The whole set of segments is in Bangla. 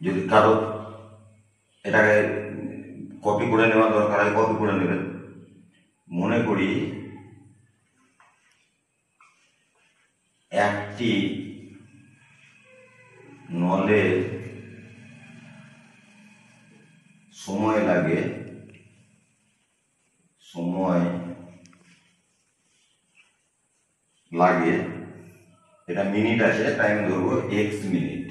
যদি কারো এটাকে কপি করে নেওয়ার দরকার হয় কপি করে নেবেন। মনে করি একটি নলের সময় লাগে এটা মিনিট আছে, টাইম ধরবো x মিনিট।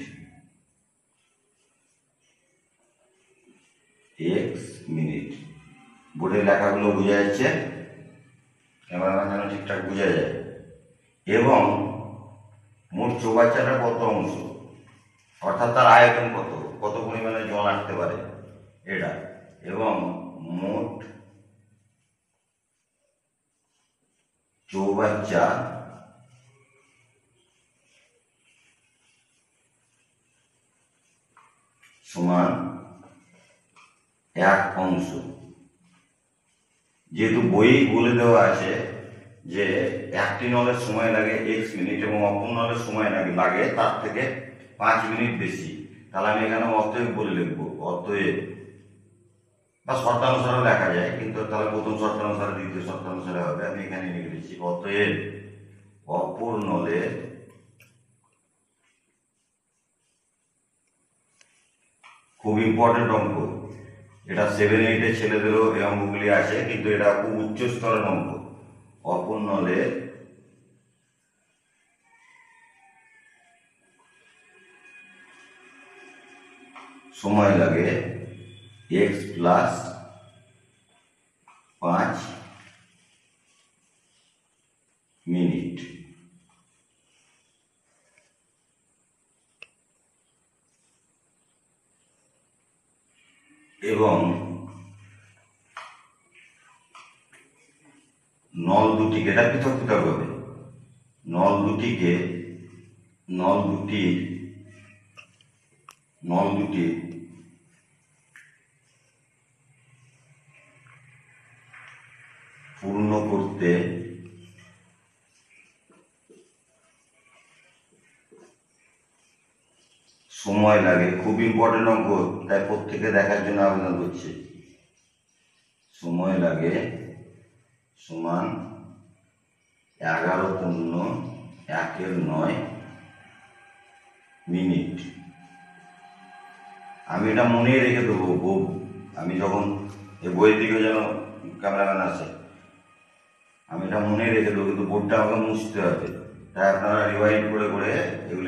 বোর্ডের লেখাগুলো বোঝা যাচ্ছে, ক্যামেরাম্যান যেন ঠিকঠাক বোঝা যায়। এবং মোট চৌবাচ্চাটা কত অংশ, অর্থাৎ তার আয়তন কত পরিমাণে জল আসতে পারে এটা, এবং মোট চৌবাচ্চা সমান 1 অংশ। যেহেতু বই বলে দেওয়া আছে যে একটি নলের সময় লাগে x মিনিট এবং অপর নলের সময় লাগে তার থেকে 5 মিনিট বেশি, তাহলে আমি এখানে অতএব বলে লিখবো। অতএব বা শর্তানুসারে লেখা যায়, কিন্তু তাহলে প্রথম শর্তানুসারে দ্বিতীয় শর্তানুসারে হবে, আমি এখানে লিখে দিচ্ছি। অতএব অপর নলের খুব ইম্পর্টেন্ট অঙ্ক এটা, 7-8 ছেলেদেরও এই অঙ্কগুলি আছে, কিন্তু এটা খুব উচ্চ স্তরের অঙ্ক। অপর নলের সময় লাগে x প্লাস 5 মিনিট। এবং নল দুটিকে, এটা পৃথক পৃথক হবে, নল দুটি পূর্ণ করতে সময় লাগে। খুব ইম্পর্টেন্ট অঙ্ক, তাই প্রত্যেকে দেখার জন্য আবেদন করছি। সময় লাগে সমান 11.1 মিনিট। আমি এটা মনে রেখে দেবো, আমি যখন এই বইয়ের দিকে যেন ক্যামেরাম্যান আসে, আমি এটা মনে রেখে দেবো, কিন্তু বোর্ডটা আমাকে মুছতে হবে, তাই আপনারা রিভাইন্ড করে এগুলো